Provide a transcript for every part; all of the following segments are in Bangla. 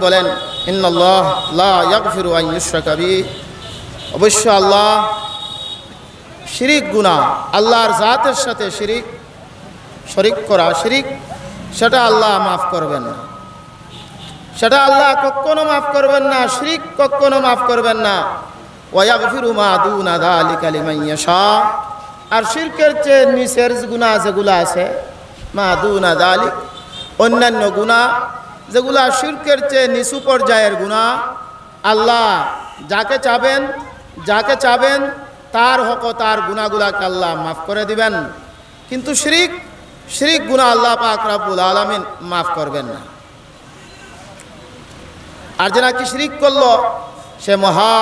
বলেন ইন্নাল্লাহ লা ইয়াগফিরু আন ইউশরাকা বিহি, অবশ্য আল্লাহ শিরিক গুনাহ, আল্লাহর জাতের সাথে শরিক করা, শিরিক, সেটা আল্লাহ মাফ করবেন না, সেটা আল্লাহ কখনো মাফ করবেন না, শিরিক কখনো মাফ করবেন না। ওয়া ইয়াগফিরু মা দুনা যালিকা লিমান ইয়াশা, আর শিরকের চেয়ে নিচের গুনাহ যেগুলো আছে, মা দুনা যালিক, অন্যান্য গুনাহ যেগুলা শিরকের চেয়ে নিচু পর্যায়ের গুনাহ, আল্লাহ যাকে চাবেন তার হক, তার গুনাহগুলাকে আল্লাহ মাফ করে দিবেন। কিন্তু শিরিক গুনাহ আল্লাহ পাক রব্বুল আলামিন মাফ করবেন না। আর যে নাকি শিরিক করলো সে মহা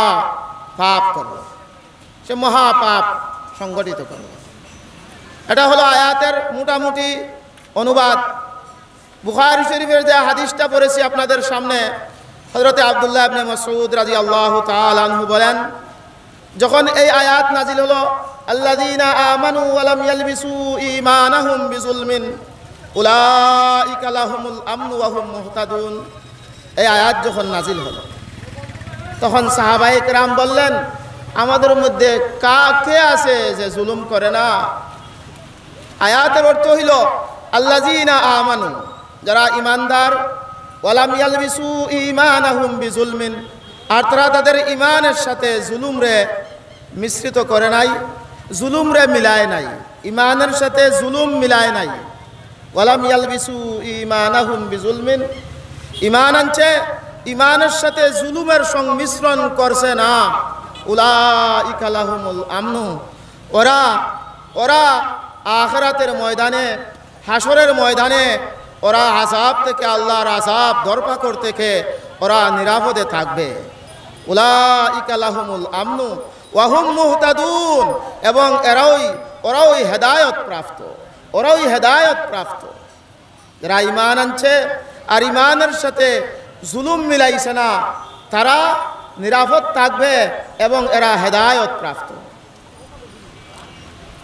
পাপ করলো, সে মহা পাপ সংগঠিত করলো। এটা হলো আয়াতের মোটামুটি অনুবাদ। বুখারী শরীফের যে হাদিসটা পড়েছি আপনাদের সামনে, হযরতে আব্দুল্লাহ ইবনে মাসউদ রাদিয়াল্লাহু তাআলা আনহু বলেন, যখন এই আয়াত নাজিল হলো, আল্লাযীনা আমানু ওয়া লাম ইয়ালবিসু ঈমানাহুম বিযুলমিন উলাইকা লাহুমুল আমনু ওয়া হুম মুহতাদুন, এই আয়াত যখন নাজিল হলো তখন সাহাবায়ে কেরাম বললেন, আমাদের মধ্যে কে আছে যে জুলুম করে না? আয়াতের অর্থ হইল আল্লাযীনা আমানু, যারা ঈমানদার, ওয়া লাম ইয়ালবিসু ঈমানাহুম বিযুলমিন, আর তারা তাদের ঈমানের সাথে জুলুমরে মিশ্রিত করে নাই, জুলুমরে মিলায় নাই, ঈমানের সাথে জুলুম মিলায় নাই। ওয়া লাম ইয়ালবিসু ঈমানাহুম বিযুলমিন, ঈমান আনছে, ঈমানের সাথে জুলুমের সংমিশ্রণ করছে না। উলাইকা লাহুমুল আমনু, ওরা আখিরাতের ময়দানে, হাসরের ময়দানে ওরা আযাব থেকে, আল্লাহর আযাব ধরপাকড় থেকে ওরা নিরাপদে থাকবে। উলাইকা লাহুমুল আমনু ওয়া হুম মুহতাদুন, এবং ওরাই হেদায়েত প্রাপ্ত। যারা ঈমান আনছে আর ঈমানের সাথে জুলুম মিলাইছে না, তারা নিরাপদ থাকবে এবং এরা হেদায়েত প্রাপ্ত।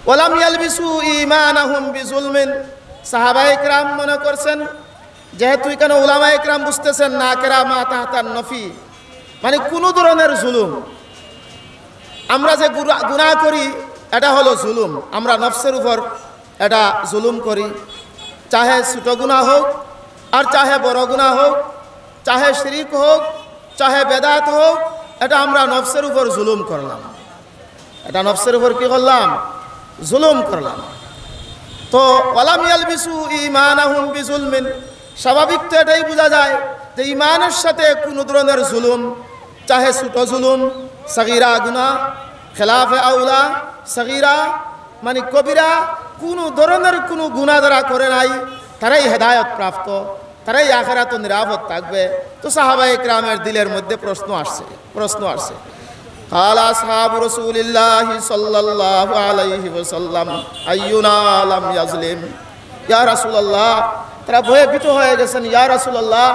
ওয়া লাম ইয়ালবিসু ঈমানাহুম বিযুলমিন, সাহাবায়ে কেরাম মনে করছেন, যেহেতু এখানে উলামায়ে কেরাম বুঝতেছেন না কেরামা তাহতান নফি, মানে কোন ধরনের জুলুম, আমরা যে গুনাহ করি এটা হলো জুলুম, আমরা নফসের উপর এটা জুলুম করি, চাহে ছোট গুনাহ হোক আর চাহে বড় গুনাহ হোক, চাহে শিরিক হোক চাহে বেদাত হোক, এটা আমরা নফসের উপর জুলুম করলাম, এটা নফসের উপর কি করলাম? জুলুম করলাম। তো ওয়ালাম ইয়ালবিসু ঈমানাহুম বিযুলমিন, স্বাভাবিক তো এটাই বোঝা যায় যে ঈমানের সাথে কোনো ধরনের জুলুম, চাহে ছোট জুলুম, সগীরা গুনাহ, খেলাফে আউলা, সগীরা মানে কবিরা, কোনো ধরনের কোনো গুনাহ যারা করে নাই তারাই হেদায়েত প্রাপ্ত, তারাই আখিরাতে নিরাপদ থাকবে। তো সাহাবায়ে কেরামের দিলের মধ্যে প্রশ্ন আসছে। কালা আসহাবু রাসূলিল্লাহি সাল্লাল্লাহু আলাইহি ওয়াসাল্লাম আইয়ুনা লাম ইয়াজলিম, ইয়া রাসূলুল্লাহ, তারা ভয়ে ভীত হয়ে গেছেন, ইয়া রাসূলুল্লাহ,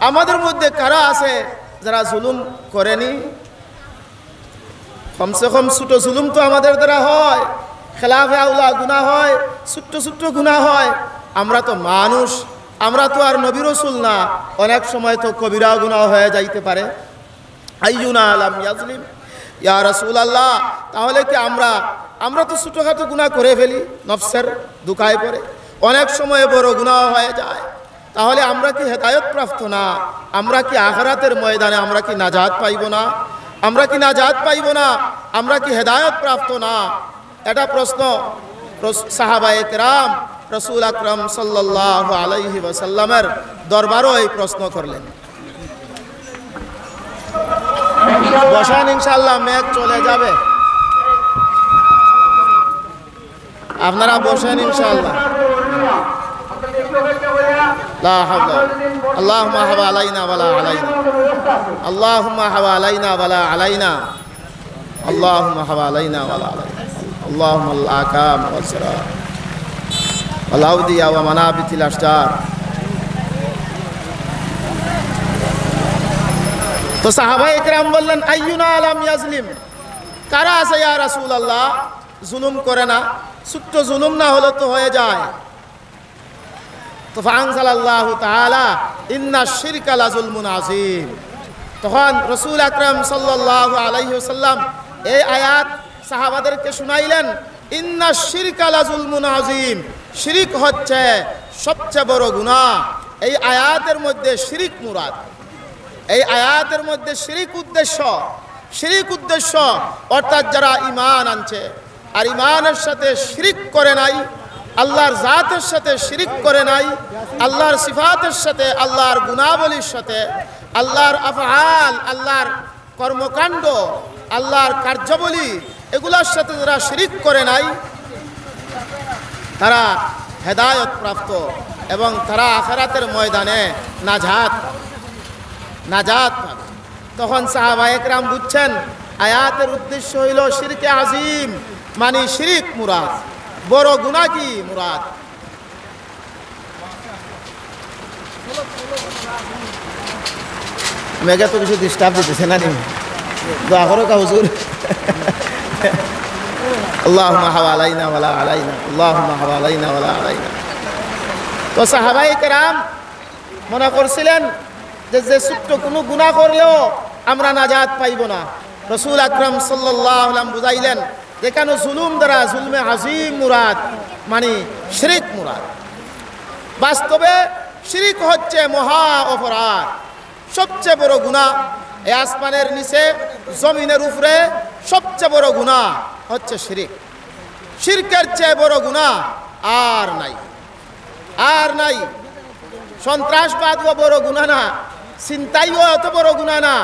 আমাদের মধ্যে কারা আছে যারা জুলুম করেনি? কমসে কম ছোট জুলুম তো আমাদের দ্বারা হয়, খেলাফে আউলা গুনাহ হয়, ছোট্ট গুনাহ হয়, আমরা তো মানুষ, আমরা তো আর নবী রাসূল না, অনেক সময় তো কবিরা গুনাহ হয়ে যাইতে পারে। আইয়ুনা লাম ইয়াজলিম, ইয়া রাসূলুল্লাহ, তাহলে কি আমরা তো ছোটখাটো গুনাহ করে ফেলি, নফসের দুকায় পড়ে, অনেক সময় বড় গুনাহ হয়ে যায়, তাহলে আমরা কি হেদায়েত প্রাপ্ত না? আমরা কি আখিরাতের ময়দানে আমরা কি নাজাত পাইব না? আমরা কি হেদায়েত প্রাপ্ত না? এটা প্রশ্ন সাহাবায়ে কেরাম রাসূল আকরাম সাল্লাল্লাহু আলাইহি ওয়াসাল্লামের দরবারও এই প্রশ্ন করলেন। বসান, ইনশাআল্লাহ মেঘ চলে যাবে, আপনারা বসেন ইনশাআল্লাহ। লা হাওলা, আল্লাহুম্মা হাওয়া আলাইনা ওয়ালা আলাইনা, আল্লাহুম্মা হাওয়া আলাইনা ওয়ালা আলাইনা, আল্লাহুম্মা হাওয়া আলাইনা ওয়ালা আলাইনা, আল্লাহুম্মাল আকাম ওয়াস সারা ওয়াল আউদিয়া ওয়া মানাবিতিল আশজার। তো সাহাবায়ে কেরাম বললেন, আইয়ুনা লাম ইয়াজলিম, কারা আছে ইয়া রাসূলুল্লাহ জুলুম করে না? ছোট্ট জুলুম না হলে তো হয়ে যায়। তো ফাআনজালাল্লাহু তাআলা ইন্নাশ শিরকা লাযুলমুন আযীম। তখন রাসূল আকরাম সাল্লাল্লাহু আলাইহি ওয়াসাল্লাম এই আয়াত সাহাবাদেরকে শুনাইলেন, ইন্নাশ শিরকা লাযুলমুন আযীম, শিরিক হচ্ছে সবচেয়ে বড় গুনাহ। এই আয়াতের মধ্যে শিরিক মুরাদ, এই আয়াতের মধ্যে শিরিক উদ্দেশ্য অর্থাৎ যারা ঈমান আনছে আর ঈমানের সাথে শিরিক করে নাই, আল্লাহর জাতের সাথে শিরিক করে নাই, আল্লাহর সিফাতের সাথে, আল্লাহর গুণাবলীর সাথে, আল্লাহর আফআল, আল্লাহর কর্মকাণ্ড, আল্লাহর কার্যাবলী এগুলোর সাথে যারা শিরিক করে নাই, তারা হেদায়েত প্রাপ্ত এবং তারা আখিরাতের ময়দানে নাজাত পাবে। তখন সাহাবায়ে কেরাম বুঝছেন আয়াতের উদ্দেশ্য হইল শিরকে আজিম, মানে শিরিক মুরাদ, বড় গুনাহ কি মুরাদ। মেঘে তো কিছু ডিস্টার্ব দিতেছে না, দোয়া করো কা হুজুর। আল্লাহুম্মা হাওয়ালাইনা ওয়ালা আলাইনা, আল্লাহুম্মা হাওয়ালাইনা ওয়ালা আলাইনা। তো সাহাবায়ে কেরাম মনে করছিলেন যে ছোট্ট কোনো গুনাহ করলেও আমরা নাজাত পাইব না। রাসূল আকরাম সাল্লাল্লাহু আলাইহি ওয়াসাল্লাম বুঝাইলেন যে কেন জুলুম দ্বারা জুলমে আজিম মুরাদ, মানে শিরিক মুরাদ। বাস্তবে শিরিক হচ্ছে মহা অপরাধ, সবচেয়ে বড় গুনাহ। এই আসমানের নিচে জমিনের উপরে সবচেয়ে বড় গুনাহ হচ্ছে শিরিক। শিরকের চেয়ে বড় গুনাহ আর নাই। সন্ত্রাসবাদও বড় গুনাহ না, ছিনতাইও এত বড় গুনাহ না,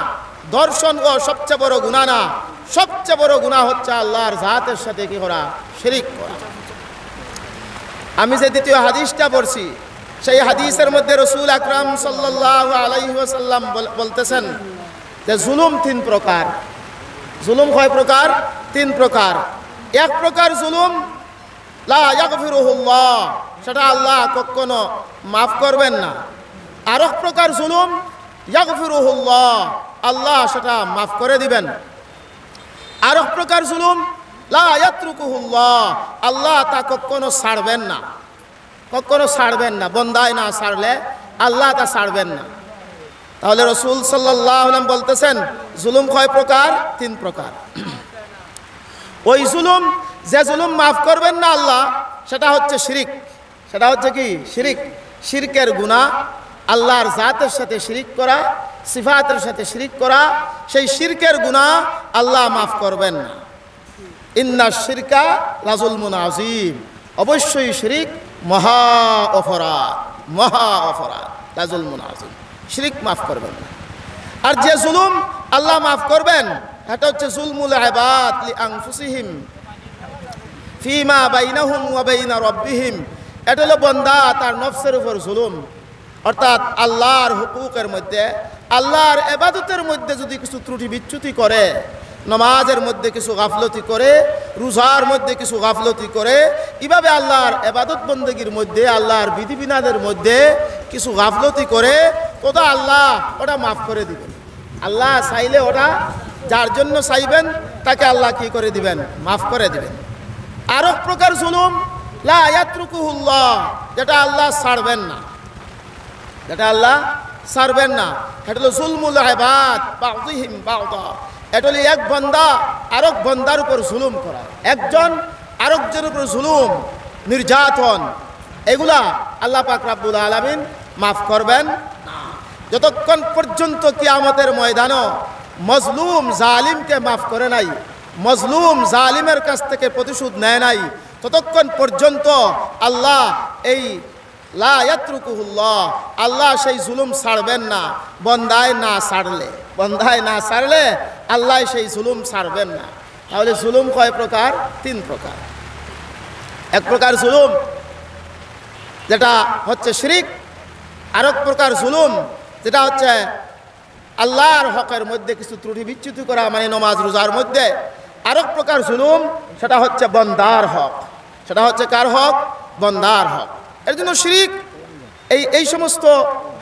ধর্ষণও সবচেয়ে বড় গুনাহ না। সবচেয়ে বড় গুনাহ হচ্ছে আল্লাহর জাতের সাথে কি করা, শিরিক করা। আমি যে দ্বিতীয় হাদিসটা পড়ছি, সেই হাদিসের মধ্যে রাসূল আকরাম সাল্লাল্লাহু আলাইহি ওয়াসাল্লাম বলতেছেন যে জুলুম তিন প্রকার। জুলুম কয় প্রকার? তিন প্রকার। এক প্রকার জুলুম লা ইয়াগফিরুহুল্লাহ, সেটা আল্লাহ কখনো মাফ করবেন না। আর এক প্রকার জুলুম ইয়াগফিরুহুল্লাহ, আল্লাহ সেটা মাফ করে দিবেন। আর এক প্রকার জুলুম লা ইয়াতরুকুহুল্লাহ, আল্লাহ তা কখনো ছাড়বেন না, বন্দায় না ছাড়লে আল্লাহ তা ছাড়বেন না। তাহলে রাসূল সাল্লাল্লাহু আলাইহি ওয়াসাল্লাম বলতেছেন জুলুম কয় প্রকার? তিন প্রকার। ওই জুলুম, যে জুলুম মাফ করবেন না আল্লাহ, সেটা হচ্ছে শিরিক। সেটা হচ্ছে কি? শিরিক। শিরকের গুনাহ, আল্লাহর জাতের সাথে শিরিক করা, সিফাতের সাথে শিরিক করা, সেই শিরকের গুনাহ আল্লাহ মাফ করবেন না। ইন্নাশ শিরকা লাযুলমুন আযীম, অবশ্যই শিরিক মহা অপরাধ, লাযুলমুন আযীম, শিরিক মাফ করবেন না। আর যে জুলুম আল্লাহ মাফ করবেন, এটা হচ্ছে জুলমুল ইবাদ লিআনফুসিহিম ফিমা বাইনাহুম ওয়া বাইনা রাব্বিহিম। এটা হলো বান্দা তার নফসের উপর জুলুম, অর্থাৎ আল্লাহর হুকুকের মধ্যে, আল্লাহর ইবাদতের মধ্যে যদি কিছু ত্রুটি বিচ্যুতি করে, নামাজের মধ্যে কিছু গাফলতি করে, রোজার মধ্যে কিছু গাফলতি করে, এভাবে আল্লাহর ইবাদত বন্দেগীর মধ্যে, আল্লাহর বিধিবিধানের মধ্যে কিছু গাফলতি করে, ওটা আল্লাহ ওটা মাফ করে দিবেন। আল্লাহ চাইলে ওটা, যার জন্য চাইবেন তাকে আল্লাহ কি করে দিবেন? মাফ করে দিবেন। আর এক প্রকার জুলুম লা ইয়াতরুকুহুল্লাহ, যেটা আল্লাহ ছাড়বেন না, এটা হলো জুলমুল ইবাদ বাযিহিম বাযা। এটা হলো এক বান্দা আরেক বান্দার উপর জুলুম করা, একজন আরেকজনের উপর জুলুম, নির্যাতন, এগুলা আল্লাহ পাক রব্বুল আলামিন মাফ করবেন না। যতক্ষণ পর্যন্ত কিয়ামতের ময়দানে মজলুম জালিমকে মাফ করে নাই, মজলুম জালিমের কাছ থেকে প্রতিশোধ নেয় নাই, ততক্ষণ পর্যন্ত আল্লাহ এই লা ইয়াতরুকুহুল্লাহ, আল্লাহ সেই জুলুম ছাড়বেন না। বন্দায় না ছাড়লে আল্লাহ সেই জুলুম ছাড়বেন না। তাহলে জুলুম কয় প্রকার? তিন প্রকার। এক প্রকার জুলুম যেটা হচ্ছে শিরিক, আর এক প্রকার জুলুম যেটা হচ্ছে আল্লাহর হকের মধ্যে কিছু ত্রুটি বিচ্যুতি করা, মানে নামাজ রোজার মধ্যে। আর এক প্রকার জুলুম সেটা হচ্ছে বন্দার হক, সেটা হচ্ছে কার হক? বন্দার হক। এর জন্য শিরিক, এই সমস্ত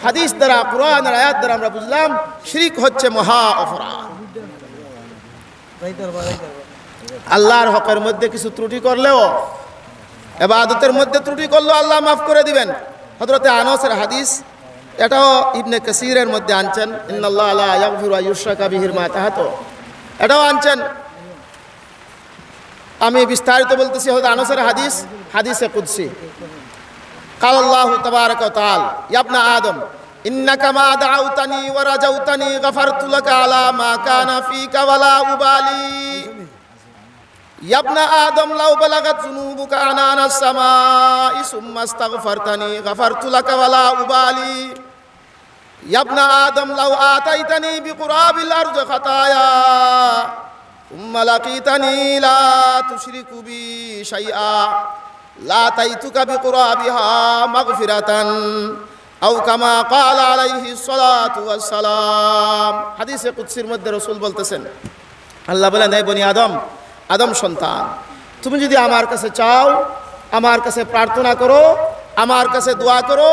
হাদিস দ্বারা, কোরআনের আয়াত দ্বারা আমরা বুঝলাম শিরিক হচ্ছে মহা অপরাধ। আল্লাহর হকের মধ্যে কিছু ত্রুটি করলেও, ইবাদতের মধ্যে ত্রুটি করলেও আল্লাহ মাফ করে দিবেন। হযরতে আনাসের হাদিস, এটাও ইবনে কাসিরের মধ্যে আনছেন, ইন্নাল্লাহ লা ইয়াগফিরু আন ইউশরাকা বিহি মা তাহাত, এটাও আনছেন। আমি বিস্তারিত বলতেছি, হযরত আনাসের হাদিস, হাদিসে কুদসি। قال الله تبارك وتعالى يا ابن آدم إنك ما دعوتني ورجوتني غفرت لك على ما كان فيك ولا أبالي يا ابن آدم لو بلغت ذنوبك عنان السماء ثم استغفرتني غفرت لك ولا أبالي يا ابن آدم لو آتيتني بقراب الأرض خطايا ثم لقيتني لا تشرك بي شيئا لا أتيتك بقرابها مغفرة أو كما قال عليه الصلاة والسلام। হাদিসে কুদসির মধ্যে রাসূল বলতেছেন, আল্লাহ বলেন, হে বনি আদম, আদম সন্তান, তুমি যদি আমার কাছে চাও, আমার কাছে প্রার্থনা করো, আমার কাছে দোয়া করো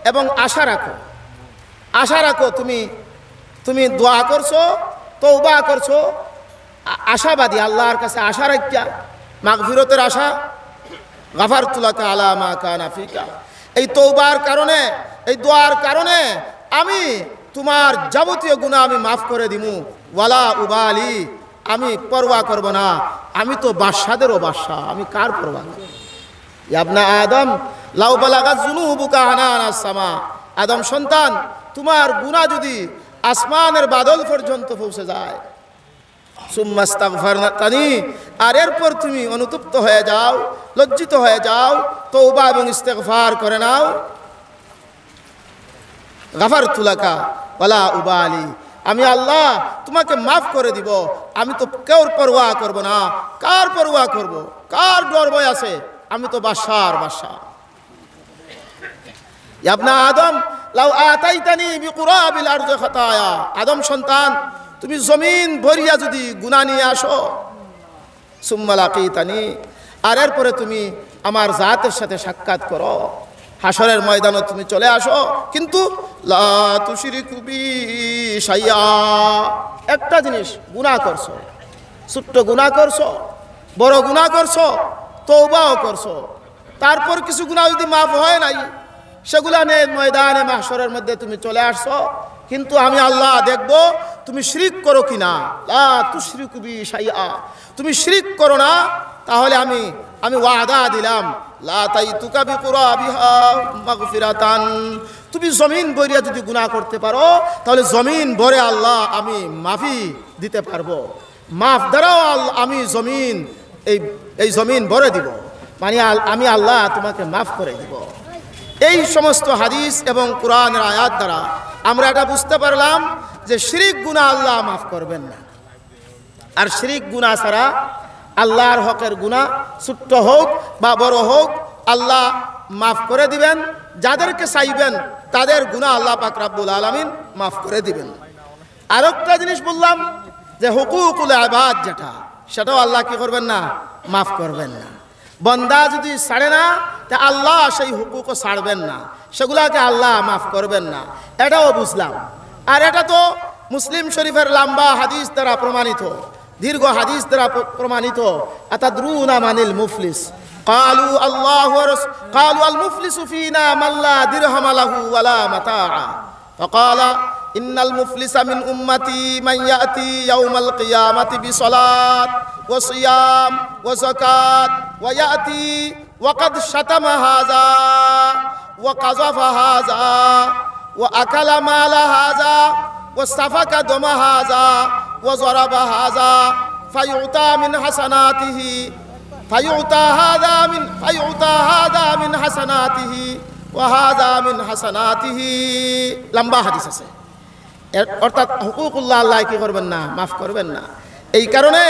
এবং আশা রাখো, আশা রাখো, তুমি দোয়া করছো, তওবা করছো, আশাবাদী, আল্লাহর কাছে আশা রাখিয়া, মাগফিরতের আশা, গাফারতু লাকা আলা মা কানা ফিকা, এই তওবার কারণে, এই দোয়ার কারণে আমি তোমার যাবতীয় গুনাহ আমি মাফ করে দিমু, ওয়ালা উবালি, আমি পরোয়া করব না, আমি তো বাদশাদেরও বাদশা, আমি কার পরোয়া করব। ইয়া ইবনা আদম লাউ বালাগাত যুনুবুকা আনানাস সামা, আদম সন্তান, তোমার গুনাহ যদি আসমানের বাদল পর্যন্ত পৌঁছে যায়, সুম্মা ইস্তাগফারতানি, আর এরপর তুমি অনুতপ্ত হয়ে যাও, লজ্জিত হয়ে যাও, তওবা এবং ইস্তেগফার করে নাও, গাফারতু লাকা ওয়ালা উবালি, আমি আল্লাহ তোমাকে মাফ করে দিব, আমি তো কেউর পরোয়া করব না, কার পরোয়া করব, কার ডর ভয় আছে, আমি তো বাদশার বাদশা। ইয়া ইবনা আদম লাউ আতাইতানি বিকুরাবিল আরদি খাতায়া, আদম সন্তান, তুমি জমিন ভরিয়া যদি গুনাহ নিয়ে আসো, সুম্মা লাকিতানি, আর এরপরে তুমি আমার জাতের সাথে সাক্ষাৎ করো, হাসরের ময়দানে তুমি চলে আসো, কিন্তু লা তুশরিকু বি শাইআ, একটা জিনিস, গুনাহ করছো, ছোট্ট গুনাহ করছো, বড় গুনাহ করছো, তওবাও করছো, তারপর কিছু গুনাহ যদি মাফ হয় নাই, সেগুলা নিয়ে ময়দানে মাহশরের মধ্যে তুমি চলে আসছো, কিন্তু আমি আল্লাহ দেখব তুমি শিরক করো কিনা, লা তুশরিকু বি শাইআ, তুমি শিরক করো না, তাহলে আমি ওয়াদা দিলাম, লা তাইতুকা বিকুরাবিহা মাগফিরাতান, তুমি জমিন ভরিয়া যদি গুনাহ করতে পারো, তাহলে জমিন ভরে আল্লাহ আমি মাফি দিতে পারবো, মাফ দ্বারাও আমি জমিন, এই জমিন ভরে দিব, মানে আমি আল্লাহ তোমাকে মাফ করে দিব। এই সমস্ত হাদিস এবং কোরআনের আয়াত দ্বারা আমরা এটা বুঝতে পারলাম যে শিরক গুনাহ আল্লাহ মাফ করবেন না, আর শিরক গুনাহ ছাড়া আল্লাহর হকের গুনাহ ছোট্ট হোক বা বড় হোক আল্লাহ মাফ করে দিবেন, যাদেরকে চাইবেন তাদের গুনাহ আল্লাহ পাক রব্বুল আলামিন মাফ করে দিবেন। আরেকটা জিনিস বললাম যে হুকুকুল ইবাদ, যেটা সেটাও আল্লাহ কি করবেন না, মাফ করবেন না। বন্দা যদি ছাড়ে না, তা আল্লাহ সেই হুকুকও ছাড়বেন না, সেগুলাকে আল্লাহ মাফ করবেন না, এটাও বুঝলাম। আর এটা তো মুসলিম শরীফের লম্বা হাদিস দ্বারা প্রমাণিত, দীর্ঘ হাদিস দ্বারা প্রমাণিত। আতাদরুনা মানিল মুফলিস, ক্বালু আল্লাহু ওয়া রাসূলুহু, ক্বালু আল মুফলিসু ফীনা মান লা দিরহাম লাহু ওয়ালা মাতাআ, ফাকালা ইন্নাল মুফলিসা মিন উম্মতি মান ইয়াতি ইয়াউমাল কিয়ামাতি বিসসালাত ওয়া সিয়াম ওয়া যাকাত ওয়া ইয়াতি ওয়া ক্বাদ শাতামা হাযা ওয়া কাযাফা হাযা ওয়া আকালা মালা হাযা ওয়া সাফাকা দামা হাযা ওয়া যারাবা হাযা ফায়ুতা মিন হাসানাতিহি ফায়ুতা হাযা মিন হাসানাতিহি ওয়া হাযা মিন হাসানাতিহি। লম্বা হাদিস আছে, অর্থাৎ হুকুকুল্লাহ আল্লাহ কি করবেন না, মাফ করবেন না। এই কারণে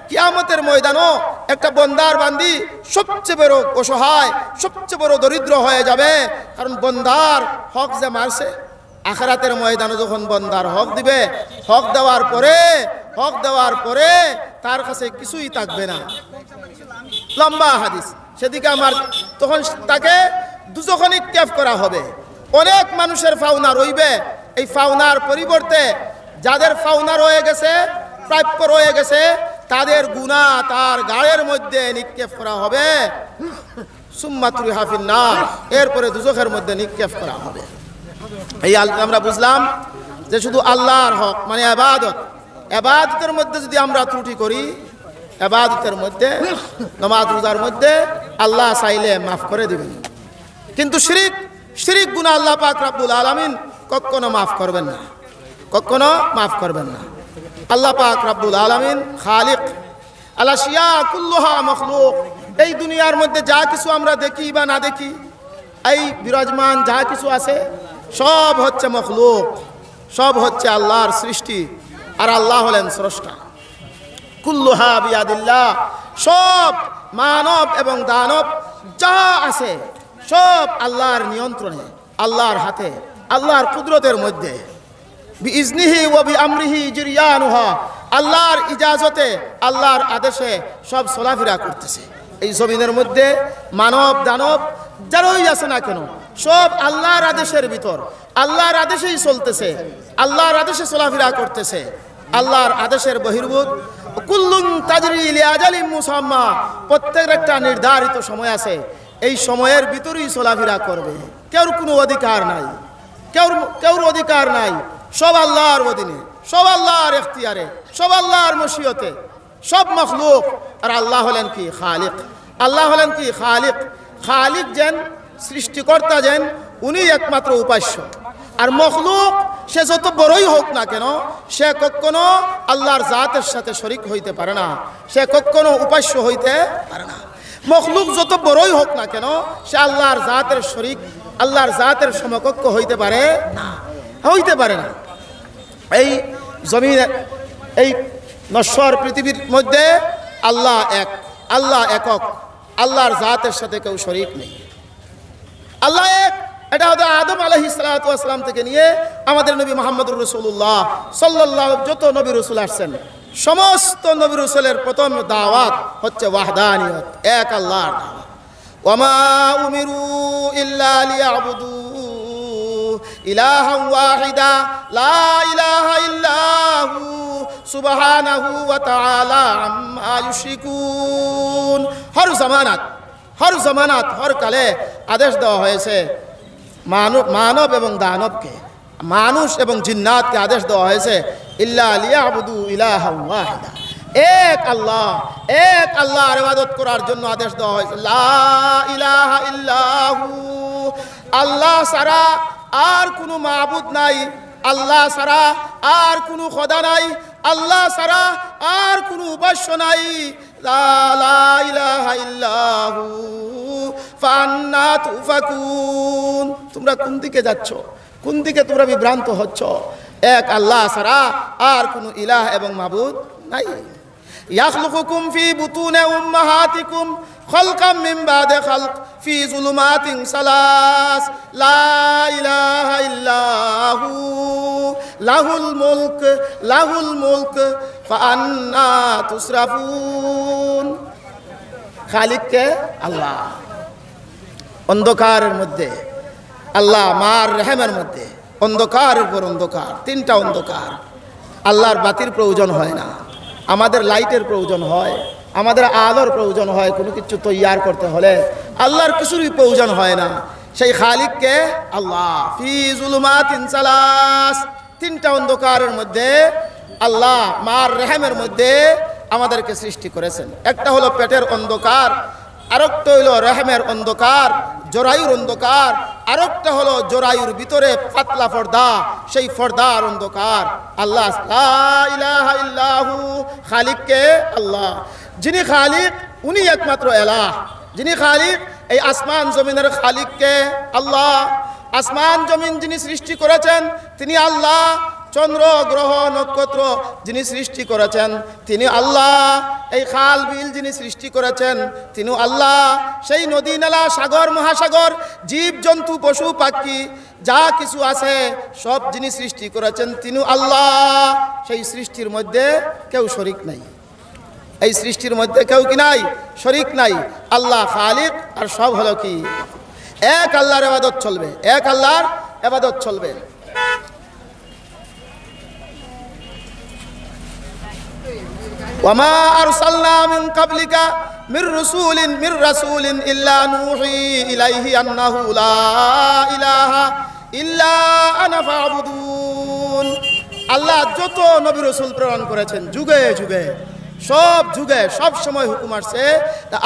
কিয়ামতের ময়দানও একটা বন্দার বান্দি সবচেয়ে বড় অসহায়, সবচেয়ে বড় দরিদ্র হয়ে যাবে, কারণ বন্দার হক যে মারছে, আখিরাতের ময়দানে যখন বন্দার হক দিবে, হক দেওয়ার পরে তার কাছে কিছুই থাকবে না। লম্বা হাদিস, সেদিকে আমার তখন তাকে দুজখে নিক্ষেপ করা হবে। অনেক মানুষের পাওনা রইবে, এই পাওনার পরিবর্তে যাদের পাওনা রয়ে গেছে, প্রাপ্য রয়ে গেছে, তাদের গুনাহ তার গায়ের মধ্যে নিক্ষেপ করা হবে। সুম্মা তুরিহা ফিন্নার, এরপরে দুজখের মধ্যে নিক্ষেপ করা হবে। এই আমরা বুঝলাম যে শুধু আল্লাহর হক মানে ইবাদত, ইবাদতের মধ্যে যদি আমরা ত্রুটি করি, ইবাদতের মধ্যে নামাজ রোজার মধ্যে আল্লাহ চাইলে মাফ করে দিবেন, কিন্তু শিরিক গুনাহ আল্লাহ পাক রব্বুল আলামিন কখনো মাফ করবেন না, কখনো মাফ করবেন না। আল্লাহ পাক রব্বুল আলামিন খালিক, আল আশিয়া কুল্লুহা মখলুক। এই দুনিয়ার মধ্যে যা কিছু আমরা দেখি বা না দেখি, এই বিরাজমান যা কিছু আছে সব হচ্ছে মখলুক, সব হচ্ছে আল্লাহর সৃষ্টি, আর আল্লাহ হলেন স্রষ্টা। কুল্লুহা বিয়াদিল্লাহ, সব মানব এবং দানব যা আছে সব আল্লাহর নিয়ন্ত্রণে, আল্লাহর হাতে, আল্লাহর কুদরতের মধ্যে। বিইজনিহি ওয়া বিআমরিহি জিরিয়ানুহা, আল্লাহর ইজাজতে, আল্লাহর আদেশে সব চলাফেরা করতেছে। এই জমিনের মধ্যে মানব দানব যারাই আছে না কেন, সব আল্লাহর আদেশের ভিতর, আল্লাহর আদেশেই চলতেছে, আল্লাহর আদেশে চলাফেরা করতেছে, আল্লাহর আদেশের বহির্ভূত। কুল্লুন তাজরি লিআজালিন মুসাম্মা, প্রত্যেকের একটা নির্ধারিত সময় আছে, এই সময়ের ভিতরেই চলাফেরা করবে। কেউর কোনো অধিকার নাই, কেউর অধিকার নাই, সব আল্লাহর অধীনে, সব আল্লাহর এখতিয়ারে, সব আল্লাহর মশিয়তে, সব মখলুক। আর আল্লাহ হলেন কি খালিক, আল্লাহ হলেন কি খালিক। খালিক যেন, সৃষ্টিকর্তা যেন, উনি একমাত্র উপাস্য। আর মখলুক সে যত বড়ই হোক না কেন, সে কখনো আল্লাহর জাতের সাথে শরীক হইতে পারে না, সে কখনো উপাস্য হইতে পারে না। মখলুক যত বড়ই হোক না কেন, সে আল্লাহর জাতের শরীক, আল্লাহর জাতের সমকক্ষ হইতে পারে না, হইতে পারে না। এই জমিন, এই নশ্বর পৃথিবীর মধ্যে আল্লাহ এক, আল্লাহ একক, আল্লাহর জাতের সাথে কেউ শরীক নেই, আল্লাহ এক। এটা হয়তো আদম আলাইহিস সালাতু ওয়াস সালাম থেকে নিয়ে আমাদের নবী মুহাম্মদুর রাসূলুল্লাহ সাল্লাল্লাহু, যত নবী রাসূল আসছেন, সমস্ত নবী রাসূলের প্রথম দাওয়াত হচ্ছে ওয়াহদানিয়ত, এক আল্লাহর দাওয়াত। ওয়ামা উমিরু ইল্লা লিয়াবুদু ইলাহান ওয়াহিদা লা ইলাহা ইল্লাহু সুবহানাহু ওয়া তাআলা আম্মা ইউশরিকুন। হর জামানাত, হর কালে আদেশ দেওয়া হয়েছে মানব এবং দানবকে, মানুষ এবং জিন্নাতকে আদেশ দেওয়া হয়েছে ইল্লা লিয়াবুদু ইলাহান ওয়াহিদা, এক আল্লাহর ইবাদত করার জন্য আদেশ দেওয়া হয়েছে। লা ইলাহা ইল্লাহু, আল্লাহ ছাড়া আর কোনো মাবুদ নাই, আল্লাহ ছাড়া আর কোনো খোদা নাই, আল্লাহ ছাড়া আর কোনো উপাস্য নাই। লা ইলাহা ইল্লাহু ফান্না তুফাকুন, তোমরা কোন দিকে যাচ্ছ, কোন দিকে তোমরা বিভ্রান্ত হচ্ছ? এক আল্লাহ ছাড়া আর কোনো ইলাহ এবং মাবুদ নাই। ইয়াখলুকুকুম ফি বুতুনি উম্মাহাতিকুম খালকাম মিন বাদি খালক ফি যুলুমাতিন সালাস লা ইলাহা ইল্লাহু লাহুল মুলক ফাআন্না তুসরাফুন। খালিককে আল্লাহ, অন্ধকারের মধ্যে আল্লাহ, মার রেহেমের মধ্যে অন্ধকারের পর অন্ধকার, তিনটা অন্ধকার। আল্লাহর বাতির প্রয়োজন হয় না, আমাদের লাইটের প্রয়োজন হয়, আমাদের আলোর প্রয়োজন হয়, কোনো কিছু তৈয়ার করতে হলে আল্লাহর কিছুরই প্রয়োজন হয় না। সেই খালিককে আল্লাহ। ফি যুলুমাতিন সালাস, তিনটা অন্ধকারের মধ্যে আল্লাহ মার রেহেমের মধ্যে আমাদেরকে সৃষ্টি করেছেন। একটা হলো পেটের অন্ধকার, আরেকটা হলো রেহেমের অন্ধকার, জরায়ুর অন্ধকার, আরেকটা হলো জরায়ুর ভিতরে পাতলা পর্দা, সেই পর্দার অন্ধকার। আল্লাহ লা ইলাহা ইল্লাহু, খালিককে আল্লাহ। যিনি খালিক উনি একমাত্র এলাহ, যিনি খালিক, এই আসমান জমিনের খালিককে আল্লাহ। আসমান জমিন যিনি সৃষ্টি করেছেন তিনি আল্লাহ, চন্দ্র গ্রহ নক্ষত্র যিনি সৃষ্টি করেছেন তিনি আল্লাহ, এই খাল বিল যিনি সৃষ্টি করেছেন তিনি আল্লাহ, সেই নদী নালা সাগর মহাসাগর জীব জন্তু পশু পাখি যা কিছু আছে সব যিনি সৃষ্টি করেছেন তিনি আল্লাহ। সেই সৃষ্টির মধ্যে কেউ শরিক নাই, এই সৃষ্টির মধ্যে কেউ কি নাই, শরিক নাই। আল্লাহ খালিক, আর সব হলো কি এক আল্লাহর ইবাদত চলবে, এক আল্লাহর ইবাদত চলবে। ওয়ামা আরসালনা মিন ক্বাবলিকা মির রাসূলিন ইল্লা নূহি ইলাইহি আন্নাহু লা ইলাহা ইল্লা আনা ফা'বুদুন। আল্লাহ যত নবী রাসূল প্রেরণ করেছেন যুগে যুগে, সব যুগে সব সময় হুকুম আসছে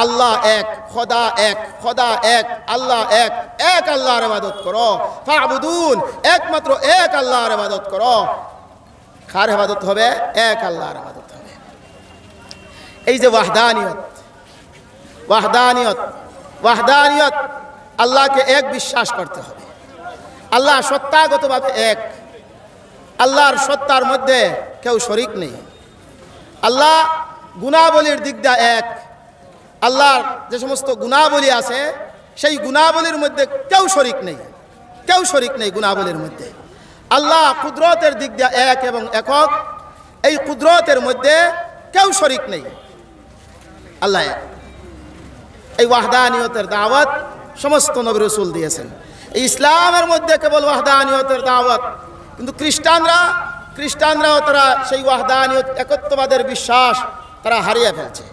আল্লাহ এক, খোদা এক, খোদা এক, আল্লাহ এক, এক আল্লাহর ইবাদত করো। ফা'বুদুন, একমাত্র এক আল্লাহর ইবাদত করো। কার ইবাদত হবে? এক আল্লাহর ইবাদত হবে। এই যে ওয়াহদানিয়ত, ওয়াহদানিয়ত, ওয়াহদানিয়ত, আল্লাহকে এক বিশ্বাস করতে হবে। আল্লাহ সত্তাগতভাবে এক, আল্লাহর সত্তার মধ্যে কেউ শরিক নেই। আল্লাহ গুণাবলীর দিক দিয়ে এক, আল্লাহর যে সমস্ত গুণাবলী আছে সেই গুণাবলীর মধ্যে কেউ শরিক নেই, কেউ শরিক নেই গুণাবলীর মধ্যে। আল্লাহ কুদরতের দিক দিয়ে এক এবং একক, এই কুদরতের মধ্যে কেউ শরিক নেই, আল্লাহ এক। এই ওয়াহদানিয়তের দাওয়াত সমস্ত নবী রাসূল দিয়েছেন। এই ইসলামের মধ্যে কেবল ওয়াহদানিয়তের দাওয়াত, কিন্তু খ্রিস্টানরাও তারা সেই ওয়াহদানিয়ত একত্ববাদের বিশ্বাস তারা হারিয়ে ফেলছে।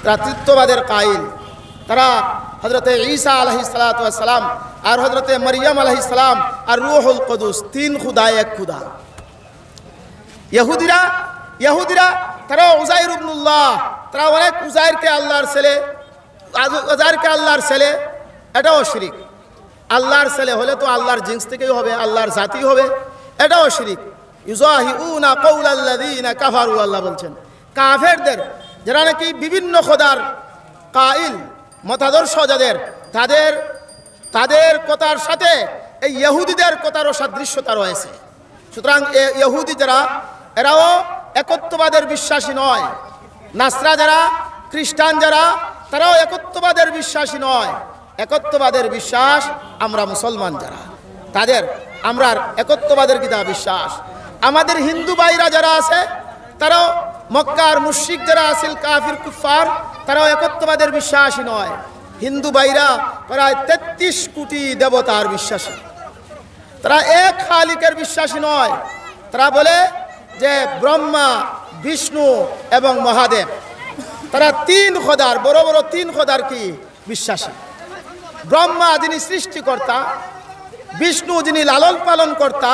তারা তৃতীয়বাদের কাইল। তারা হযরতে ঈসা আলাইহিস সালাতু ওয়াস সালাম আর হযরতে মরিয়ম আলাইহিস সালাম আর রূহুল কুদুস তিন খুদা এক খুদা। ইহুদিরা তারা উযাইর ইবনুল্লাহ, তারা অনেক উযাইরকে আল্লাহর ছেলে, উযাইরকে আল্লাহর ছেলে, এটাও শিরিক। আল্লাহর ছেলে হলে তো আল্লাহর জিন্স থেকেই হবে, আল্লাহর জাতি হবে, এটাও শিরিক। ইউযাহিউনা কাওলাল্লাযীনা কাফারু, আল্লাহ বলছেন কাফেরদের, যারা নাকি বিভিন্ন খোদার কাইল মতাদর্শ, যাদের তাদের কথার সাথে এই ইহুদিদের কথারও সাদৃশ্যতা রয়েছে। সুতরাং ইহুদি যারা, এরাও একত্ববাদের বিশ্বাসী নয়। নাসরা যারা, খ্রিস্টান যারা, তারাও একত্ববাদের বিশ্বাসী নয়। একত্ববাদের বিশ্বাস আমরা মুসলমান যারা, তাদের আমরা একত্ববাদের কিতাব বিশ্বাস। আমাদের হিন্দু ভাইরা যারা আছে, তারাও মক্কার মুশরিক যারা আছিল, কাফির কুফার, তারাও একত্ববাদের বিশ্বাসী নয়। হিন্দু ভাইরা প্রায় 33 কোটি দেবতার বিশ্বাসী, তারা এক খালিকের বিশ্বাসী নয়। তারা বলে যে ব্রহ্মা, বিষ্ণু এবং মহাদেব, তারা তিন খোদার, বড় বড় তিন খোদার কি বিশ্বাসী। ব্রহ্মা যিনি সৃষ্টিকর্তা, বিষ্ণু যিনি লালন পালন কর্তা,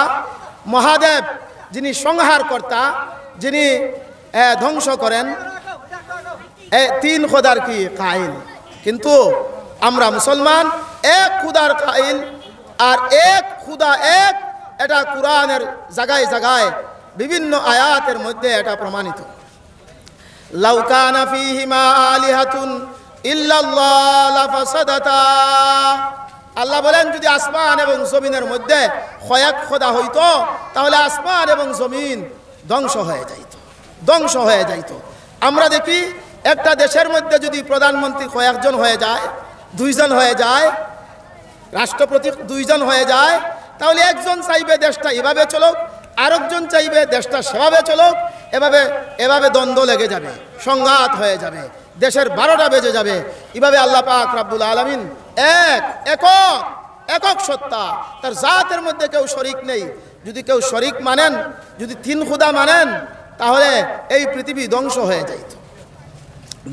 মহাদেব যিনি সংহার কর্তা, যিনি ধ্বংস করেন, তিন খোদার কি কাইল। কিন্তু আমরা মুসলমান এক খুদার কাইল, আর এক খুদা এক, এটা কুরআনের জায়গায় জায়গায় বিভিন্ন আয়াতের মধ্যে এটা প্রমাণিত। লাউ কানা ফীহিমা আলিহাতুন ইল্লাল্লাহ লাফাসাদাতা, আল্লাহ বলেন যদি আসমান এবং জমিনের মধ্যে কয়েক খোদা হইতো তাহলে আসমান এবং জমিন ধ্বংস হয়ে যাইত, ধ্বংস হয়ে যাইত। আমরা দেখি একটা দেশের মধ্যে যদি প্রধানমন্ত্রী কয়েকজন হয়ে যায়, 2 জন হয়ে যায়, রাষ্ট্রপতি 2 জন হয়ে যায়, তাহলে একজন চাইবে দেশটা এভাবে চলুক, আরেকজন চাইবে দেশটা সেভাবে চলুক, এভাবে দ্বন্দ্ব লেগে যাবে, সংঘাত হয়ে যাবে, দেশের 12টা বেজে যাবে। এভাবে আল্লাহ পাক রব্বুল আলামিন একক সত্তা, তার জাতের মধ্যে কেউ শরিক নেই। যদি কেউ শরিক মানেন, যদি তিন খুদা মানেন, তাহলে এই পৃথিবী ধ্বংস হয়ে যাইত,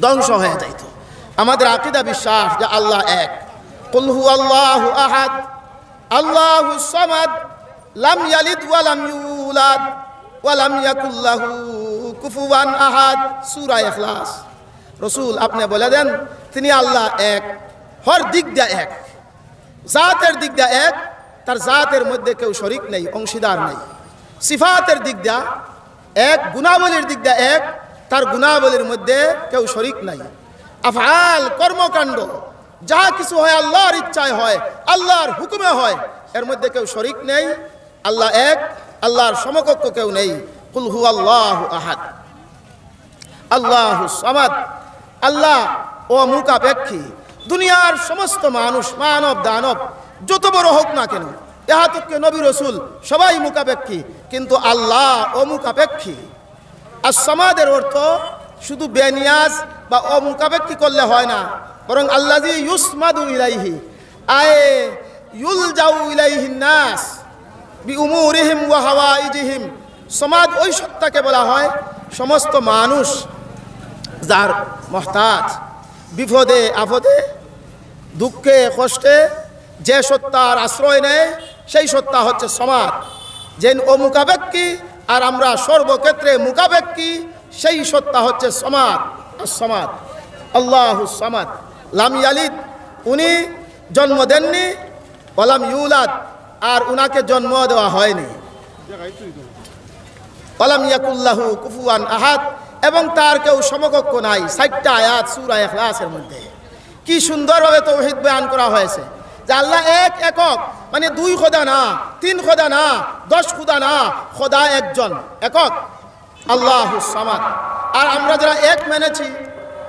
ধ্বংস হয়ে যাইত। আমাদের আকীদা বিশ্বাস যে আল্লাহ এক। কুল হুয়াল্লাহু আহাদ আল্লাহুস সামাদ লাম ইয়ালিদ ওয়া লাম ইউলাদ ওয়া লাম ইয়াকুল লাহু কুফুয়ান আহাদ, সূরা ইখলাস। রাসূল আপনি বলে দেন তিনি আল্লাহ এক, হর দিক দিয়ে এক, জাতের দিক দিয়ে এক, তার জাতের মধ্যে কেউ শরিক নেই, অংশীদার নেই। সিফাতের দিক দিয়ে এক, গুণাবলীর দিক দিয়ে এক, তার গুণাবলীর মধ্যে কেউ শরিক নাই। আফআল, কর্মকাণ্ড যা কিছু হয় আল্লাহর ইচ্ছায় হয়, আল্লাহর হুকুমে হয়, এর মধ্যে কেউ শরিক নেই। আল্লাহ এক, আল্লাহর সমকক্ষ কেউ নেই। কুল হুয়াল্লাহু আহাদ আল্লাহুস সামাদ, আল্লাহ অমুখাপেক্ষী। দুনিয়ার সমস্ত মানুষ, মানব দানব যত বড় হোক না কেন, ইহাতকে নবী রাসূল সবাই মুখাপেক্ষী, কিন্তু আল্লাহ অমুখাপেক্ষী। আর সমাদের অর্থ শুধু বেনিয়াজ বা অমুখাপেক্ষী করলে হয় না, বরং আল্লাযী ইউসমাদু ইলাইহি আয়ে ইউলজাউ ইলাইহিন নাস বিউমুরিহিম ওয়া হাওয়াইজিহিম। সমাদ ওই সত্তাকে বলা হয় সমস্ত মানুষ যার মহতাজ, বিপদে আপদে দুঃখে কষ্টে যে সত্তার আশ্রয় নেয় সেই সত্তা হচ্ছে সমাদ। যে ও মুকাবেক্ষী আর আমরা সর্বক্ষেত্রে মুকাবেক্ষী, সেই সত্তা হচ্ছে সমাদ। সমাদ আল্লাহু সমাদ লাম ইয়ালিদ, উনি জন্ম দেননি, ওয়ালাম ইউলাদ, আর উনাকে জন্ম দেওয়া হয়নি, ওয়ালাম ইয়াকুল্লাহু কুফুয়ান আহাদ, এবং তার কেউ সমকক্ষ নাই। 60টা আয়াত সূরা ইখলাসের মধ্যে কি সুন্দরভাবে তাওহীদ বয়ান করা হয়েছে যে আল্লাহ এক, একক, মানে 2 খোদা না, 3 খোদা না, 10 খোদা না, খোদা একজন, একক, আল্লাহু সামাদ। আর আমরা যারা এক মেনেছি,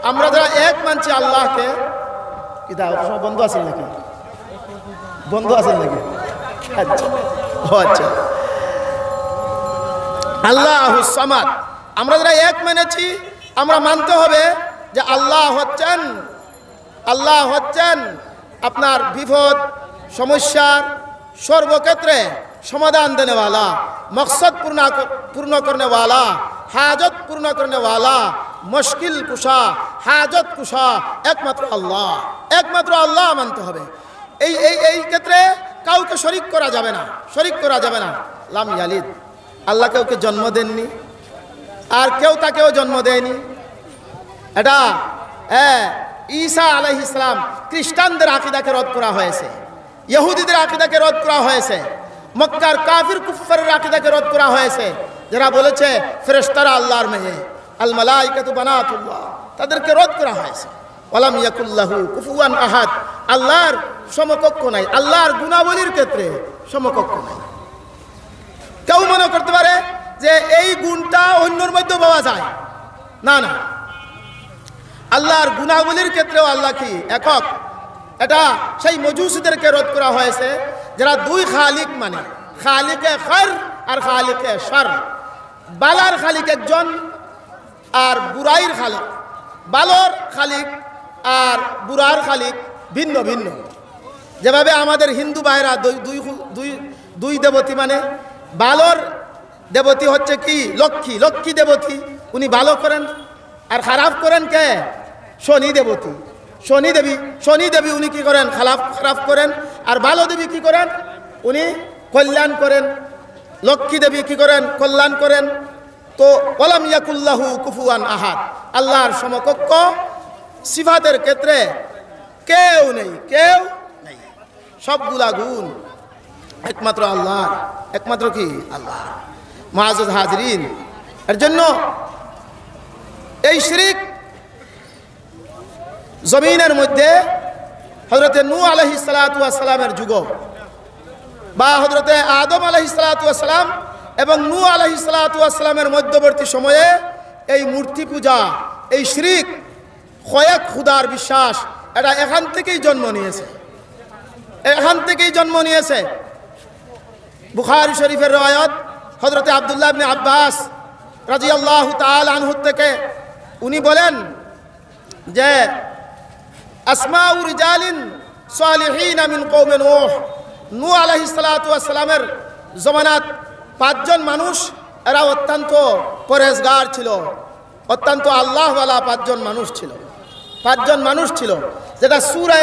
আমরা যারা এক মানছি আল্লাহকে, কি দাও বন্ধ আছে নাকি? বন্ধ আছে নাকি? আচ্ছা, আচ্ছা, আল্লাহু সামাদ। আমরা যারা এক মেনেছি, আমরা মানতে হবে যে আল্লাহ হচ্ছেন আপনার বিপদ সমস্যার সর্বক্ষেত্রে সমাধান देने वाला, मकसद पूर्ण करने वाला, हाजत पूर्ण करने वाला, मुश्किल कुशा, हाजत कुशा একমাত্র আল্লাহ মানতে হবে। এই ক্ষেত্রে কাউকে শরীক করা যাবে না। লাম ইয়ালিদ, আল্লাহ কাউকে জন্ম দেননি আর কেউ তাকেও জন্ম দেয়নি। এটা ঈসা আলাইহিস সালাম খ্রিস্টানদের আকীদাকে রদ করা হয়েছে, ইহুদিদের আকীদাকে রদ করা হয়েছে, মক্কার কাফির কুফফারের আকীদাকে রদ করা হয়েছে, যারা বলেছে ফেরেশতারা আল্লাহর মেয়ে, আল মালাইকাতু বানাতুল্লাহ, তাদেরকে রদ করা হয়েছে। ওয়ালাম ইয়াকুল্লাহু কুফুয়ান আহাদ, আল্লাহর সমকক্ষ নাই, আল্লাহর গুণাবলীর ক্ষেত্রে সমকক্ষ নাই। কেউ মনে করতে পারে যে এই গুণটা অন্যর মধ্যে পাওয়া যায়, না না, আল্লাহর গুণাবলীর ক্ষেত্রেও আল্লাহ কি একক। এটা সেই মজুসীদেরকে রদ করা হয়েছে যারা 2 খালিক মানে, খালিকে খৈর আর খালিকে শর। বালার খালিক একজন আর বুরাইর খালিক, বালর খালিক আর বুরার খালিক ভিন্ন ভিন্ন। যেভাবে আমাদের হিন্দু ভাইরা দুই দেবতী, মানে বালর দেবতী হচ্ছে কি লক্ষ্মী দেবতী, উনি ভালো করেন, আর খারাপ করেন কে? শনি দেবী উনি কি করেন? খারাপ করেন। আর ভালো দেবী কি করেন? উনি কল্যাণ করেন। লক্ষ্মী দেবী কি করেন? কল্যাণ করেন। তো ওয়ালাম ইয়াকুল্লাহু কুফুয়ান আহাদ, আল্লাহর সমকক্ষ সিফাতের ক্ষেত্রে কেউ নেই। সবগুলা গুণ একমাত্র আল্লাহ, একমাত্র কি আল্লাহ। মুআজ্জাজ হাজরিন, এর জন্য এই শিরক জমিনের মধ্যে হযরতে নূহ আলাইহিস সালাতু ওয়াস সালামের যুগ, বা হযরতে আদম আলাইহিস সালাতু ওয়াস সালাম এবং নূহ আলাইহিস সালাতু ওয়াস সালামের মধ্যবর্তী সময়ে এই মূর্তি পূজা, এই শিরক, কয়েক খুদার বিশ্বাস, এটা এখান থেকেই জন্ম নিয়েছে। বুখারী শরীফের রওয়ায়াত হযরতে আব্দুল্লাহ ইবনে আব্বাস রাদিয়াল্লাহু তাআলা আনহু থেকে, উনি বলেন যে আসমাউ রিজালিন সালিহিন মিন কওমে নূহ আলাইহিস সালাতু ওয়াস সালামের জমানাত 5 জন মানুষ, এরা অত্যন্ত পরহেজগার ছিল, অত্যন্ত আল্লাহওয়ালা 5 জন মানুষ ছিল, যেটা সূরা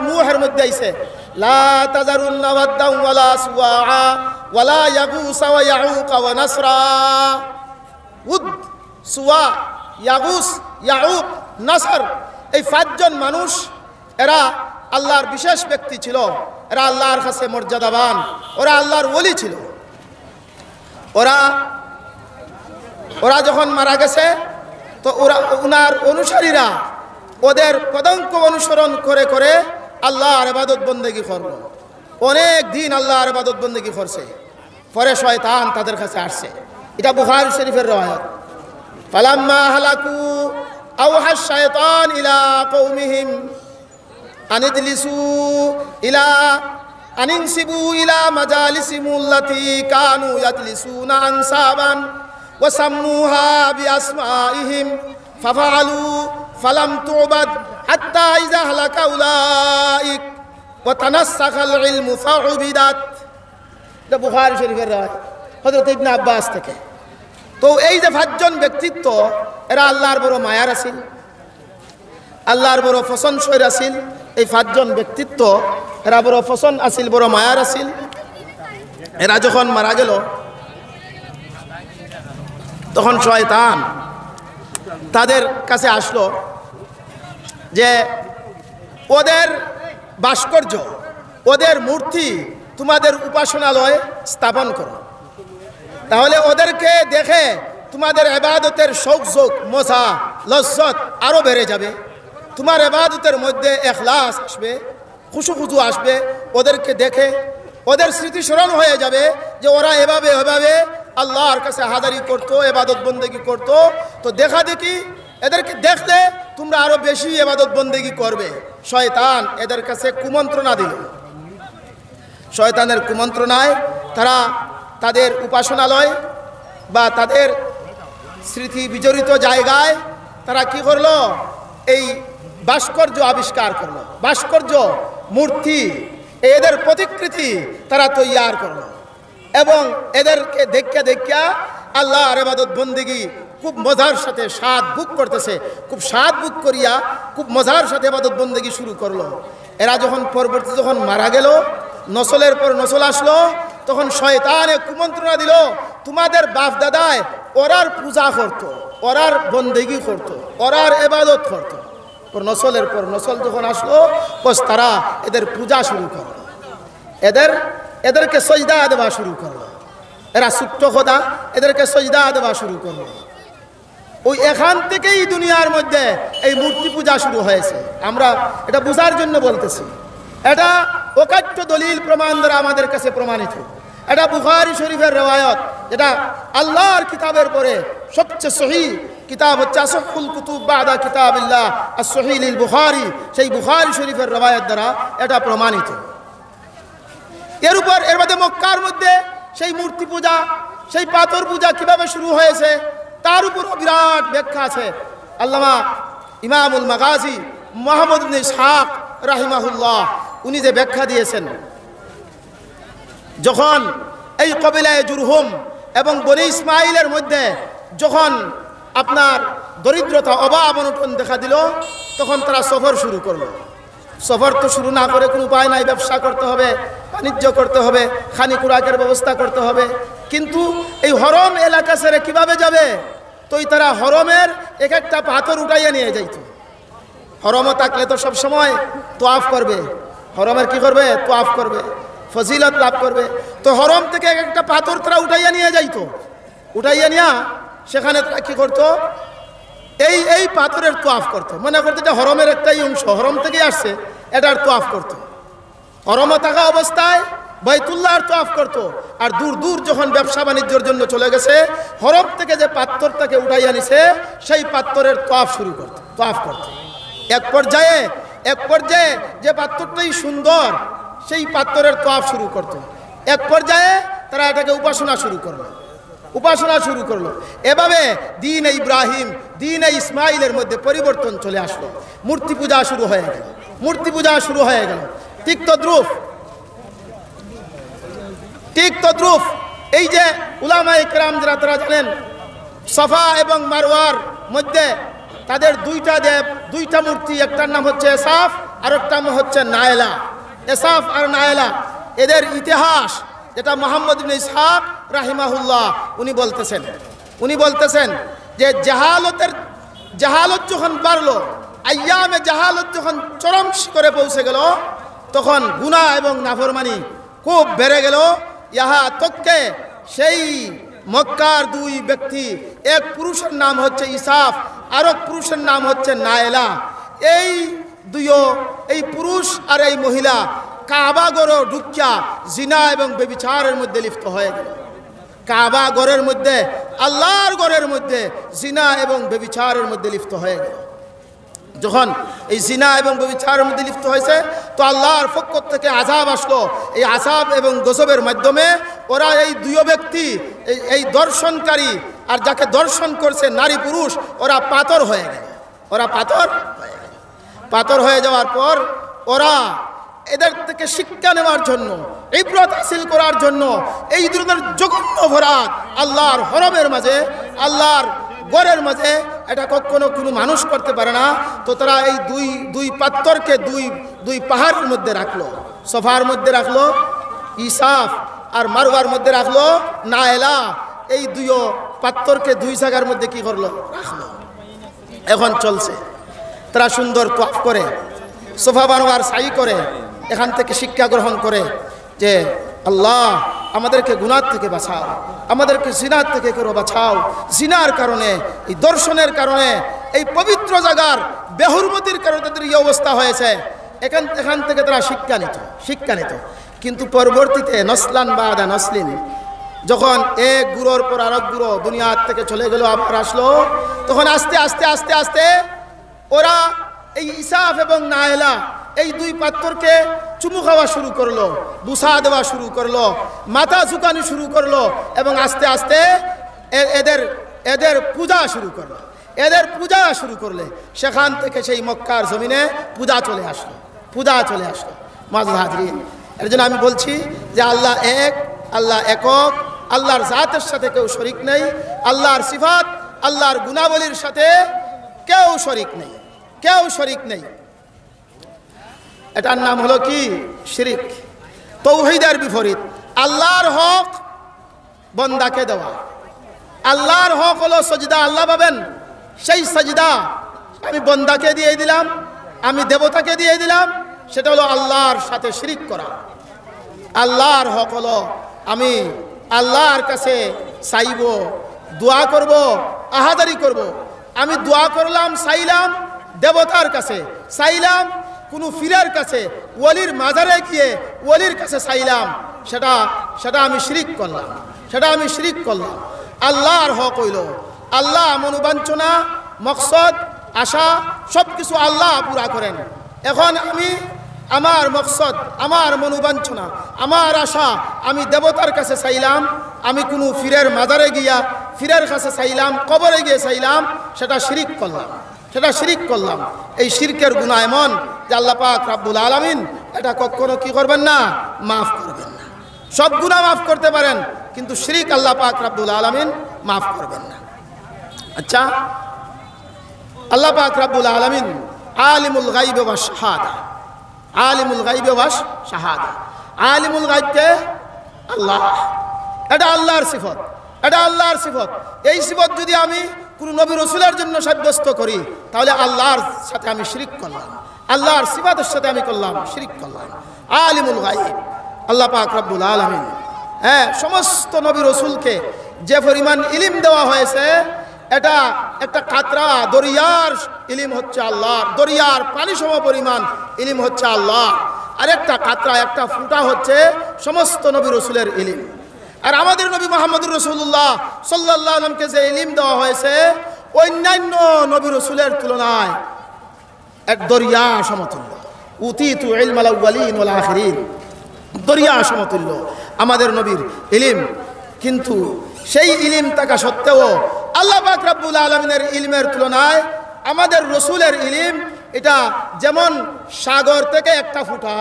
নূহের মধ্যে আইছে, লা তাযারুন্না ওয়াদ্দাউ ওয়ালা সুওয়া ওয়ালা ইয়াগুস ওয়া ইয়াউক ওয়া নাসরা। উদ, সুওয়া, ইয়াগুস, ইয়াউক, নাসর, এই 5 জন মানুষ, এরা আল্লাহর বিশেষ ব্যক্তি ছিল, এরা আল্লাহর কাছে মর্যাদাবান, ওরা আল্লাহর ওলি ছিল। ওরা যখন মারা গেছে, তো ওনার অনুসারীরা ওদের পদাঙ্ক অনুসরণ করে করে আল্লাহর ইবাদত বন্দেগী করল। অনেক দিন আল্লাহর ইবাদত বন্দেগী করছে, পরে শয়তান তাদের কাছে আসছে। এটা বুখারী শরীফের রওয়ায়াত। ফালাম্মা হালাকু আওহা শায়তান ইলা কওমিহিম আনিনসিবু ইলা মাজালিসিমুল্লাতী কানু ইয়াজলিসুনা আনসাবান ওয়া সাম্মুহা বিআসমাইহিম ফাফআলু ফালাম তুবাদ হাত্তা ইযা হালাকা উলাইক ওয়া তানাসসাখাল ইলমু ফাউবিদাত। এটা বুখারী শরীফের রাওয়ায়াত হযরত ইবনে আব্বাস থেকে। তো এই যে 5 জন ব্যক্তিত্ব, এরা আল্লাহর বড় মায়ার আছিল, আল্লাহর বড় পছন্দ সইর আসিল। এই 5 জন ব্যক্তিত্ব এরা বড় পছন্দ আসিল, বড় মায়ার আসিল। এরা যখন মারা গেল তখন শয়তান তাদের কাছে আসলো যে ওদের ভাস্কর্য, ওদের মূর্তি তোমাদের উপাসনালয়ে স্থাপন করো, তাহলে ওদেরকে দেখে তোমাদের ইবাদতের শৌক মজা লজ্জত আরও বেড়ে যাবে, তোমার ইবাদতের মধ্যে ইখলাস আসবে, খুশু আসবে। ওদেরকে দেখে ওদের স্মৃতি স্মরণ হয়ে যাবে যে ওরা এভাবে আল্লাহর কাছে হাজারি করতো, ইবাদত বন্দেগি করতো। তো দেখা দেখি এদেরকে দেখলে তোমরা আরো বেশি ইবাদত বন্দেগি করবে। শয়তান এদের কাছে কুমন্ত্রণা দিল। শয়তানের কুমন্ত্রণায় তারা তাদের উপাসনালয় বা তাদের স্মৃতি বিজড়িত জায়গায় তারা কি করলো, এই ভাস্কর্য আবিষ্কার করলো, ভাস্কর্য মূর্তি এদের প্রতিকৃতি তারা তৈয়ার করলো এবং এদেরকে দেখা আল্লাহর ইবাদত বন্দেগি খুব মজার সাথে স্বাদ ভোগ করতেছে। খুব স্বাদ ভোগ করিয়া খুব মজার সাথে ইবাদত বন্দেগি শুরু করলো। এরা যখন পরবর্তী যখন মারা গেল, নসলের পর নসল আসলো, তখন শয়তানে কুমন্ত্রণা দিল তোমাদের বাপ দাদায় ওরার পূজা করতো, ওরার বন্দেগি করতো, ওরার ইবাদত করতো। নসলের পর নসল যখন আসলো বস তারা এদের পূজা শুরু করলো, এদেরকে সজদা দেওয়া শুরু করলো। এরা ছোট্ট খোদা এদেরকে সজদা দেওয়া শুরু করলো। ওই এখান থেকেই দুনিয়ার মধ্যে এই মূর্তি পূজা শুরু হয়েছে। আমরা এটা বোঝার জন্য বলতেছি, এটা অকাট্য দলিল প্রমাণ দ্বারা আমাদের কাছে প্রমাণিত। এটা বুখারী শরীফের রওয়ায়াত, যেটা আল্লাহর কিতাবের পরে সবচেয়ে সহিহ কিতাব হচ্ছে আসহুল কুতুব বাদা কিতাবিল্লাহ as-সহিহ লিল বুখারী। সেই বুখারী শরীফের রওয়ায়াত দ্বারা এটা প্রমাণিত। এর মধ্যে মক্কার মধ্যে সেই মূর্তি পূজা, সেই পাথর পূজা কিভাবে শুরু হয়েছে তার উপর বিরাট ব্যাখ্যা আছে। আল্লামা ইমামুল মাগাজি মুহাম্মদ ইবনে ইসহাক রাহিমাহুল্লাহ উনি যে ব্যাখ্যা দিয়েছেন, যখন এই কবিলায়ে জুরহুম এবং বনি ইসমাইলের মধ্যে যখন আপনার দরিদ্রতা অভাব অনটন দেখা দিল, তখন তারা সফর শুরু করলো। সফর তো শুরু না করে কোনো উপায় নাই, ব্যবসা করতে হবে, বাণিজ্য করতে হবে, খানি খুরাকের ব্যবস্থা করতে হবে। কিন্তু এই হরম এলাকা ছেড়ে কীভাবে যাবে? তো তারা হরমের এক একটা পাথর উঠাইয়া নিয়ে যাইত। হরমও থাকলে তো সব সময় তোয়াফ করবে, হরমের কি করবে? তোয়াফ করবে, ফজিলত লাভ করবে। তো হরম থেকে এক একটা পাথর তারা উঠাইয়া নিয়ে যাইতো। উঠাইয়া নিয়া সেখানে তারা কী করতো? এই পাথরের তোয়াফ করতো। মনে করতো যে হরমের একটাই অংশ, হরম থেকেই আসছে, এটার তোয়াফ করতো। হরমে থাকা অবস্থায় বাইতুল্লাহর তোয়াফ করতো। আর দূর যখন ব্যবসা বাণিজ্যের জন্য চলে গেছে, হরম থেকে যে পাথরটাকে উঠাইয়া নিছে সেই পাথরের তোয়াফ শুরু করতো, তোয়াফ করতো। এক পর্যায়ে যে পাথরটাই সুন্দর সেই পাথরের তোয়াফ শুরু করতো। এক পর্যায়ে তারা এটাকে উপাসনা শুরু করলো। এভাবে দ্বীন ইব্রাহিম, দ্বীন ইসমাইলের মধ্যে পরিবর্তন চলে আসলো। মূর্তি পূজা শুরু হয়ে গেল। ঠিক তদ্রুপ এই যে উলামায়ে কেরাম যারা তারা জানেন, সফা এবং মারওয়ার মধ্যে তাদের দুইটা মূর্তি, একটার নাম হচ্ছে এসাফ আর একটার নাম হচ্ছে নায়লা। এসাফ আর নায়লা এদের ইতিহাস যেটা মুহাম্মদ ইবনে ইসহাক রাহিমাহুল্লাহ উনি বলতেছেন যে জাহালত যখন বাড়লো, আইয়ামে জাহালত যখন চরম শিখরে পৌঁছে গেল, তখন গুনাহ এবং নাফরমানি খুব বেড়ে গেল। ইহা তককে সেই মক্কার দুই ব্যক্তি, এক পুরুষের নাম হচ্ছে ইসাফ আর এক পুরুষের নাম হচ্ছে নায়লা। এই পুরুষ আর এই মহিলা কাবা গড় ঢুকিয়া জিনা এবং ব্যভিচারের মধ্যে লিপ্ত হয়ে গেল। কাবা গড়ের মধ্যে, আল্লাহর গড়ের মধ্যে জিনা এবং ব্যভিচারের মধ্যে লিপ্ত হয়ে গেল। যখন এই জিনা এবং ব্যভিচারের মধ্যে লিপ্ত হয়েছে, তো আল্লাহর পক্ষ থেকে আযাব আসলো। এই আযাব এবং গজবের মাধ্যমে ওরা এই দুই ব্যক্তি, এই দর্শনকারী আর যাকে দর্শন করছে নারী পুরুষ, ওরা পাথর হয়ে গেল। পাথর হয়ে যাওয়ার পর ওরা এদের থেকে শিক্ষা নেওয়ার জন্য, ইবরত হাসিল করার জন্য এই ধরনের জঘন্য অপরাধ আল্লাহর হরমের মাঝে, আল্লাহর ঘরের মাঝে এটা কখনো কোনো মানুষ করতে পারে না। তো তারা এই দুই পাত্রকে দুই পাহাড়ের মধ্যে রাখলো, সোফার মধ্যে রাখলো ইসাফ, আর মারওয়ার মধ্যে রাখলো নায়লা। এই দুইও পাত্রকে দুই জায়গার মধ্যে কি করলো, রাখলো। এখন চলছে, তারা সুন্দর তোয়াফ করে, সোফা বানোয়ার সাই করে, এখান থেকে শিক্ষা গ্রহণ করে যে আল্লাহ আমাদেরকে গুনাহ থেকে বাঁচাও, আমাদেরকে জিনার থেকে করো বাঁচাও। জিনার কারণে, এই দর্শনের কারণে, এই পবিত্র জায়গার বেহুরমতির কারণে তাদের এই অবস্থা হয়েছে। এখান থেকে তারা শিক্ষা নিত। কিন্তু পরবর্তীতে নসলান বাদা নসলিন, যখন এক গুরুর পর আরেক গুরু দুনিয়ার থেকে চলে গেল, আবার আসলো, তখন আস্তে আস্তে আস্তে আস্তে ওরা এই ইসাফ এবং নায়লা এই দুই পাত্রকে চুমু খাওয়া শুরু করলো, বুসা দেওয়া শুরু করলো, মাথা ঝুঁকানো শুরু করলো, এবং আস্তে আস্তে এদের পূজা শুরু করলো। এদের পূজা শুরু করলে সেখান থেকে সেই মক্কার জমিনে পূজা চলে আসলো। মাঝে হাজরিন, এর জন্য আমি বলছি যে আল্লাহ এক, আল্লাহ একক, আল্লাহর জাতের সাথে কেউ শরিক নেই, আল্লাহর সিফাত, আল্লাহর গুণাবলীর সাথে কেউ শরিক নেই। এটার নাম হলো কি, শিরিক, তাওহীদের বিপরীত। আল্লাহর হক বান্দাকে দেওয়া, আল্লাহর হক হলো সাজদা। আল্লাহ পাবেন সেই সাজদা আমি বান্দাকে দিয়ে দিলাম, আমি দেবতাকে দিয়ে দিলাম, সেটা হলো আল্লাহর সাথে শিরিক করা। আল্লাহর হক হলো আমি আল্লাহর কাছে চাইব, দোয়া করব, আহাজারি করব। আমি দোয়া করলাম, চাইলাম দেবতার কাছে, চাইলাম কোনো ফিরের কাছে, ওলির মাজারে গিয়ে ওলির কাছে চাইলাম, সেটা আমি শিরিক করলাম। আল্লাহর হক হইল আল্লাহ মনোবাঞ্ছনা, মকসদ, আশা সব কিছু আল্লাহ পুরা করেন। এখন আমি আমার মকসদ, আমার মনোবাঞ্ছনা, আমার আশা আমি দেবতার কাছে চাইলাম, আমি কোনো ফিরের মাজারে গিয়া ফিরের কাছে চাইলাম, কবরে গিয়ে চাইলাম, সেটা শিরিক করলাম। এই শিরকের গুনাহ এমন যে আল্লাহ পাক রব্বুল আলামিন এটা কখনো কি করবেন না, মাফ করবেন না। সব গুনাহ মাফ করতে পারেন, কিন্তু শিরিক আল্লাহ পাক রব্বুল আলামিন মাফ করবেন না। আচ্ছা, আল্লাহ পাক রব্বুল আলামিন আলিমুল গায়ব ওয়াশ শাহাদা, আলিমুল গায়ব ওয়াশ শাহাদা। আলিমুল গায়বকে আল্লাহ, এটা আল্লাহর সিফত। এই সিফত যদি আমি কোন নবী রাসূলের জন্য সাব্যস্ত করি, তাহলে আল্লাহর সাথে আমি শিরিক করলাম, আল্লাহর সিফাতের সাথে আমি শিরিক করলাম। আলিমুল গায়ব আল্লাহ পাক রব্বুল আলামিন, সমস্ত নবী রাসূলকে যে পরিমাণ ইলম দেওয়া হয়েছে, এটা একটা কাতরা দরিয়ার ইলম হচ্ছে আল্লাহর, দরিয়ার পানি সম পরিমাণ ইলম হচ্ছে আল্লাহ। আর একটা কাতরা, একটা ফুটা হচ্ছে সমস্ত নবী রাসূলের ইলম। আর আমাদের নবী মুহাম্মদুর রাসূলুল্লাহ সাল্লাল্লাহু আলাইহি ওয়াসাল্লামকে যে ইলম দেওয়া হয়েছে, অন্যান্য নবী রাসূলের তুলনায় এক দরিয়া সমতুল্য। উতিতু ইলমাল আউয়ালিন ওয়াল আখিরিন, দরিয়া সমতুল্য আমাদের নবীর ইলম। কিন্তু সেই ইলম থাকা সত্ত্বেও আল্লাহ পাক রব্বুল আলামিনের ইলমের তুলনায় আমাদের রাসূলের ইলম, এটা যেমন সাগর থেকে একটা ফুটা,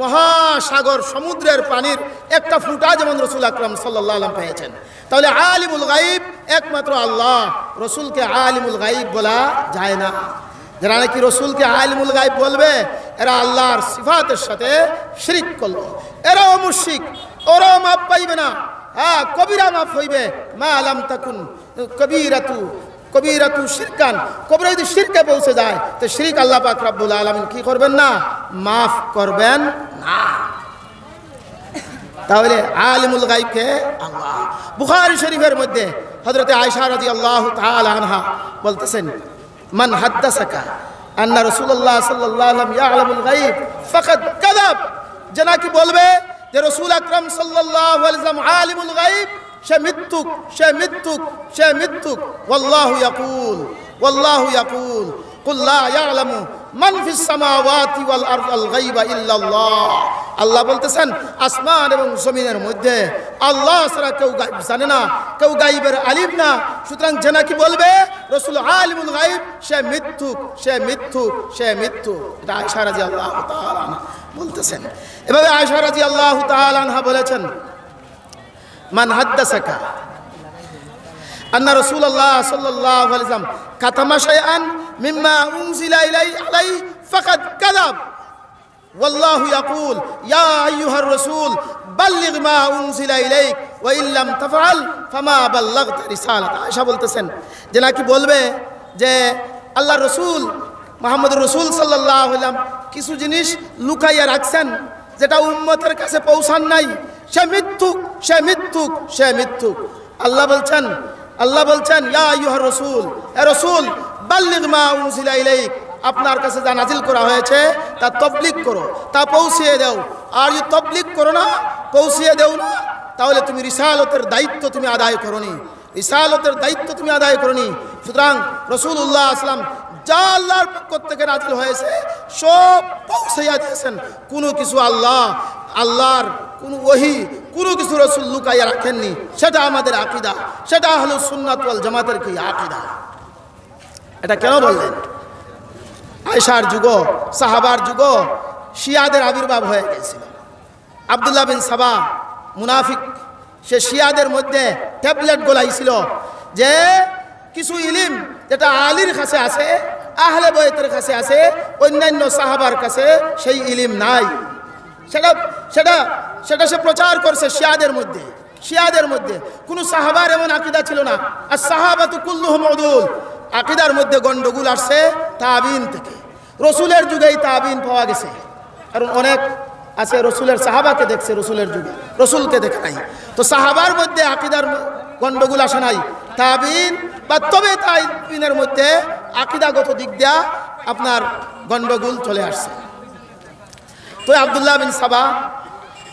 মহাসাগর সমুদ্রের পানির একটা ফুটা যেমন রাসূল আকরাম সাল্লাল্লাহু আলাইহি ওয়াসাল্লাম পেয়েছেন। তাহলে আলিমুল গায়ব একমাত্র আল্লাহ, রাসূলকে আলিমুল গায়ব বলা যায় না। যারা নাকি রাসূলকে আলিমুল গায়ব বলবে, এরা আল্লাহর সিফাতের সাথে শিরিক করলো, এরাও মুশরিক, ওরাও মাপ পাইবে না। কবিরা মাফ হইবে, মা লাম তাকুন কবিরাতু শিরকান, কবিরা যদি শিরকে পৌঁছে যায়, তো শিরিক আল্লাহ পাক রব্বুল আলামিন কি করবেন না, মাফ করবেন না। তাহলে আলিমুল গায়বকে আল্লাহ। বুখারী শরীফের মধ্যে হযরতে আয়েশা রাদিয়াল্লাহু তাআলা আনহা বলতেছেন, মান হাদ্দাসাকা আন্না রাসূলুল্লাহ সাল্লাল্লাহু আলাইহি ওয়াসাল্লাম ইয়ালামুল গায়ব ফাকাদ কাযাব, যে নাকি বলবে যে রাসূল আকরাম সাল্লাল্লাহু আলাইহি ওয়াসাল্লাম আলিমুল গায়ব, সে মৃত্যুক। ওয়াল্লাহু ইয়াকুল কুল লা ইয়ালামু মান ফিস সামাওয়াতি ওয়াল আরদিল গায়বা ইল্লাল্লাহ। আল্লাহ বলতেছেন, আসমান এবং জমিনের মধ্যে আল্লাহ ছাড়া কেউ গায়ব জানে না, কেউ গায়বের আলিম না। সুতরাং যে নাকি বলবে রাসূল আলিমুল গায়ব, সে মৃত্যুক। এটা আয়েশা রাদিয়াল্লাহু তাআলা আনহা বলতেছেন। এভাবে আয়েশা রাদিয়াল্লাহু তাআলা আনহা বলেছেন, মান হাদ্দাসাকা আন্না রাসূলুল্লাহ সাল্লাল্লাহু আলাইহি ওয়াসাল্লাম কাতামা শাইআন মিম্মা উনজিলা আলাইহি ফাকাদ কাযাব ওয়াল্লাহু ইয়াকুল ইয়া আইয়ুহার রাসূল বাল্লিগ মা উনজিলা ইলাইক ওয়া ইল্লাম তাফআল ফামা বাল্লাগতা রিসালাত। আয়েশা বলতেছেন যে নাকি বলবে যে আল্লাহর রাসূল মুহাম্মদুর রাসূল সাল্লাল্লাহু আলাইহি ওয়াসাল্লাম কিছু জিনিস লুকাইয়া রাখছেন যেটা উম্মতের কাছে পৌঁছান নাই, সে মিথ্যুক, সে মিথ্যুক, সে মিথ্যুক। আল্লাহ বলছেন ইয়া আইয়ুহার রাসূল, হে রাসূল বাল্লিগ মা উনজিলা ইলাইক, আপনার কাছে যা নাজিল করা হয়েছে তা তাবলীগ করো, তা পৌঁছিয়ে দাও। আর যদি তাবলীগ করো না, পৌঁছিয়ে দেও না, তাহলে তুমি রিসালতের দায়িত্ব তুমি আদায় করোনি, রিসালতের দায়িত্ব তুমি আদায় করোনি। সুতরাং রাসূলুল্লাহ সাল্লাল্লাহু আলাইহি ওয়াসাল্লাম যা আল্লাহর পক্ষ থেকে নাজিল হয়েছে সব পৌঁছাইয়া দিয়েছেন। কোনো কিছু আল্লাহর কোনো ওহী, কোনো কিছু রাসূল লুকাইয়া রাখেননি। সেটা আমাদের আকীদা, সেটা আহলুস সুন্নাত ওয়াল জামাতের কি আকীদা। এটা কেন বললেন? আয়েশার যুগ, সাহাবার যুগ শিয়াদের আবির্ভাব হয়ে গেছিল। আব্দুল্লাহ বিন সাবা মুনাফিক, সে শিয়াদের মধ্যে ট্যাবলেট গোলাইছিল যে কিছু ইলিম যেটা আলীর কাছে আছে, আহলে বাইতের কাছে আছে, অন্যান্য সাহাবার কাছে সেই ইলিম নাই। সেটা সে প্রচার করছে শিয়াদের মধ্যে। কোনো সাহাবার এমন আকীদা ছিল না। আর সাহাবাতু কুল্লুহুম উদুল, আকীদার মধ্যে গন্ডগোল আসছে তাবিন থেকে। রসুলের যুগেই তাবিন পাওয়া গেছে, কারণ অনেক আছে রসুলের সাহাবাকে দেখছে রসুলের যুগে, রসুলকে দেখে নাই। তো সাহাবার মধ্যে আকীদার গন্ডগোল আসে নাই, তাবিন বা তবে তাবিনের মধ্যে আকীদাগত দিক দিয়া আপনার গন্ডগোল চলে আসছে। তো আব্দুল্লাহ বিন সাবা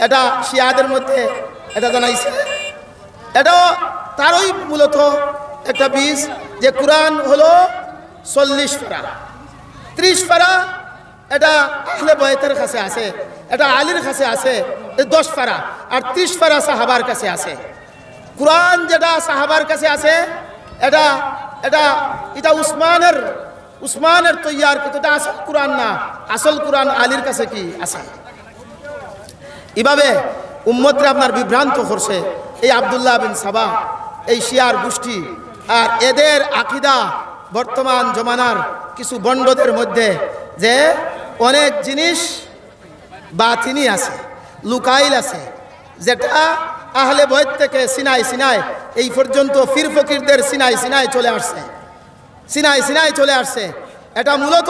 এটা শিয়াদের মধ্যে এটা জানাইছে। এটাও তারই মূলত একটা বীজ যে কোরআন হলো 40 পারা, 30 পারা এটা আহলে বাইতের কাছে আছে, এটা আলীর কাছে আছে 10 পারা, আর 30 পারা সাহাবার কাছে আছে। কোরআন যেটা সাহাবার কাছে আছে এটা উসমানের তৈয়ার, কিন্তু এটা আসল কোরআন না। আসল কোরআন আলীর কাছে কি আছে। এভাবে উম্মতরা আপনার বিভ্রান্ত করছে এই আব্দুল্লাহ বিন সাবা, এই শিয়ার গোষ্ঠী। আর এদের আকীদা বর্তমান জমানার কিছু বন্ডদের মধ্যে যে অনেক জিনিস বাতিনি আছে, লুকাইল আছে, যেটা আহলে বাইত থেকে সিনাই এই পর্যন্ত পীর ফকিরদের সিনাই চলে আসছে। এটা মূলত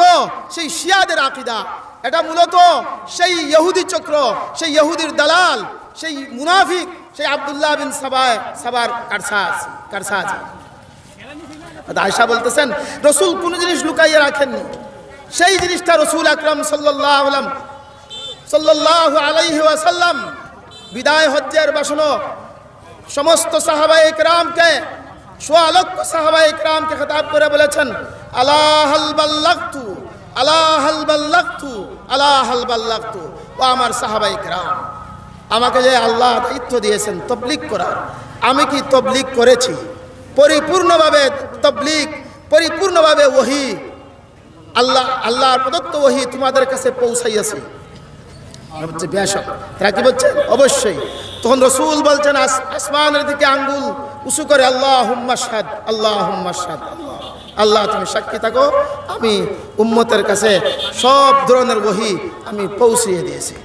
সেই শিয়াদের আকীদা, এটা মূলত সেই ইহুদি চক্র, সেই ইহুদির দালাল, সেই মুনাফিক, সেই আব্দুল্লাহ বিন সাবার কারসাজ। আয়েশা বলতেছেন রসুল কোন জিনিস লুকাইয়া রাখেননি, সেই জিনিসটা রসুল আকরাম সাল্লাল্লাহু আলাইহি ওয়াসাল্লাম বিদায় হজ্জের ভাষণে সমস্ত সাহাবায়ে কেরামকে, 1.25 লক্ষ সাহাবায়ে কেরামকে খেতাব করে বলেছেন, আলা হাল বাল্লাগতু, আলা হাল বাল্লাগতু, আলা হাল বাল্লাগতু। ও আমার সাহাবায়ে কেরাম, আমাকে যে আল্লাহ দায়িত্ব দিয়েছেন তাবলীগ করার, আমি কি তাবলীগ করেছি? পরিপূর্ণভাবে তাবলীগ, পরিপূর্ণভাবে ওহী, আল্লাহর প্রদত্ত ওহী তোমাদের কাছে পৌঁছাইয়াছে। বলছে বেশক। তারা কি বলছেন? অবশ্যই। তখন রসুল বলছেন আসমানের দিকে আঙ্গুল উঁচু করে, আল্লাহুম্মা শাহাদ, আল্লাহুম্মা শাহাদ, আল্লাহ তুমি সাক্ষী থাকো, আমি উম্মতের কাছে সব ধরনের ওহী আমি পৌঁছিয়ে দিয়েছি।